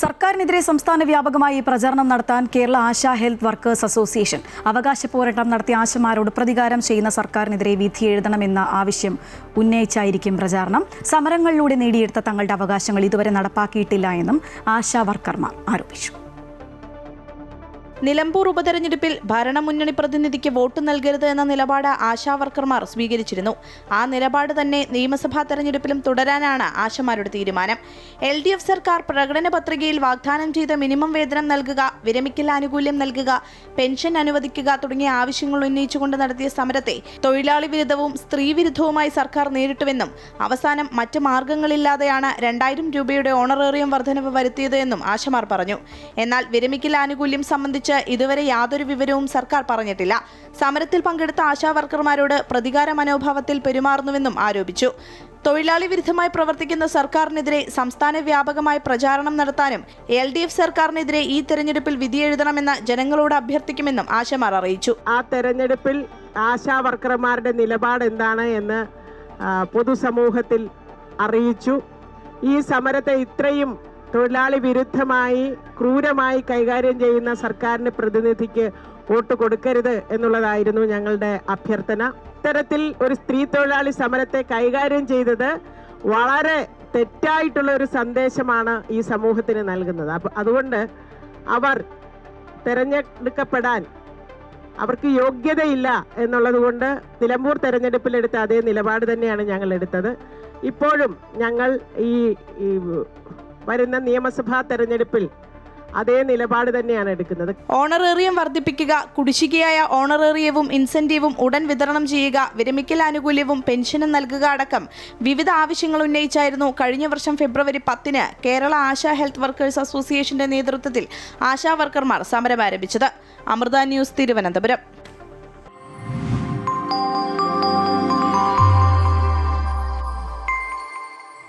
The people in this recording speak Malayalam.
സർക്കാരിനെതിരെ സംസ്ഥാന വ്യാപകമായി പ്രചാരണം നടത്താൻ Kerala ASHA health workers association അവകാശ പോരാട്ടം നടത്തിയ ആശമാരോട് പ്രതികാരം ചെയ്യുന്ന സർക്കാരിനെതിരെ വിധി എഴുതണമെന്ന ആവശ്യം ഉന്നയിച്ചായിരിക്കും പ്രചാരണം. സമരങ്ങളിലൂടെ നേടിയെടുത്ത തങ്ങളുടെ അവകാശങ്ങൾ ഇതുവരെ നടപ്പാക്കിയിട്ടില്ല എന്നും ആശാ വർക്കർമാർ ആരോപിച്ചു. നിലമ്പൂർ ഉപതെരഞ്ഞെടുപ്പിൽ ഭരണമുന്നണി പ്രതിനിധിക്ക് വോട്ട് നൽകരുത് എന്ന നിലപാട് ആശാ വർക്കർമാർ സ്വീകരിച്ചിരുന്നു. ആ നിലപാട് തന്നെ നിയമസഭാ തെരഞ്ഞെടുപ്പിലും തുടരാനാണ് ആശമാരുടെ തീരുമാനം. LDF സർക്കാർ പ്രകടന പത്രികയിൽ വാഗ്ദാനം ചെയ്ത മിനിമം വേതനം നൽകുക, വിരമിക്കൽ ആനുകൂല്യം നൽകുക, പെൻഷൻ അനുവദിക്കുക തുടങ്ങിയ ആവശ്യങ്ങൾ ഉന്നയിച്ചുകൊണ്ട് നടത്തിയ സമരത്തെ തൊഴിലാളി വിരുദ്ധവും സ്ത്രീവിരുദ്ധവുമായി സർക്കാർ നേരിട്ടുവെന്നും അവസാനം മറ്റ് മാർഗങ്ങളില്ലാതെയാണ് 2000 രൂപയുടെ ഓണറേറിയം വർധനവ് വരുത്തിയത് എന്നും ആശമാർ പറഞ്ഞു. എന്നാൽ വിരമിക്കൽ ആനുകൂല്യം സംബന്ധിച്ച് ഇതുവരെ യാതൊരു വിവരവും സർക്കാർ പറഞ്ഞിട്ടില്ല. സമരത്തിൽ പങ്കെടുത്ത ആശാ വർക്കർമാരോട് പ്രതികാര മനോഭാവത്തിൽ പെരുമാറുന്നുവെന്നും ആരോപിച്ചു. തൊഴിലാളി വിരുദ്ധമായി പ്രവർത്തിക്കുന്ന സർക്കാരിനെതിരെ സംസ്ഥാന വ്യാപകമായി പ്രചാരണം നടത്താനും LDF സർക്കാരിനെതിരെ ഈ തെരഞ്ഞെടുപ്പിൽ വിധിയെഴുതണമെന്ന് ജനങ്ങളോട് അഭ്യർത്ഥിക്കുമെന്നും ആശമാർ അറിയിച്ചു. ആ തെരഞ്ഞെടുപ്പിൽ ആശാ വർക്കർമാരുടെ നിലപാട് എന്താണ് എന്ന് പൊതുസമൂഹത്തിൽ അറിയിച്ചു. ഈ സമരത്തെ ഇത്രയും തൊഴിലാളി വിരുദ്ധമായി ക്രൂരമായി കൈകാര്യം ചെയ്യുന്ന സർക്കാരിന് പ്രതിനിധിക്ക് വോട്ട് കൊടുക്കരുത് എന്നുള്ളതായിരുന്നു ഞങ്ങളുടെ അഭ്യർത്ഥന. ഇത്തരത്തിൽ ഒരു സ്ത്രീ തൊഴിലാളി സമരത്തെ കൈകാര്യം ചെയ്തത് വളരെ തെറ്റായിട്ടുള്ള ഒരു സന്ദേശമാണ് ഈ സമൂഹത്തിന് നൽകുന്നത്. അതുകൊണ്ട് അവർ തെരഞ്ഞെടുക്കപ്പെടാൻ അവർക്ക് യോഗ്യതയില്ല എന്നുള്ളത് കൊണ്ട് നിലമ്പൂർ തെരഞ്ഞെടുപ്പിലെടുത്ത അതേ നിലപാട് തന്നെയാണ് ഞങ്ങൾ എടുത്തത്. ഇപ്പോഴും ഞങ്ങൾ ഈ വരുന്ന നിയമസഭാ തെരഞ്ഞെടുപ്പിൽ അതേ നിലപാട് തന്നെയാണ് എടുക്കുന്നത്. ഓണറേറിയം വർദ്ധിപ്പിക്കുക, കുടിശ്ശികയായ ഓണറേറിയവും ഇൻസെന്റീവും ഉടൻ വിതരണം ചെയ്യുക, വിരമിക്കൽ ആനുകൂല്യവും പെൻഷനും നൽകുക അടക്കം വിവിധ ആവശ്യങ്ങൾ ഉന്നയിച്ചായിരുന്നു കഴിഞ്ഞ വർഷം ഫെബ്രുവരി 10-ന് കേരള ആശാ ഹെൽത്ത് വർക്കേഴ്സ് അസോസിയേഷന്റെ നേതൃത്വത്തിൽ ആശാ വർക്കർമാർ സമരം ആരംഭിച്ചത്. അമൃത ന്യൂസ്, തിരുവനന്തപുരം.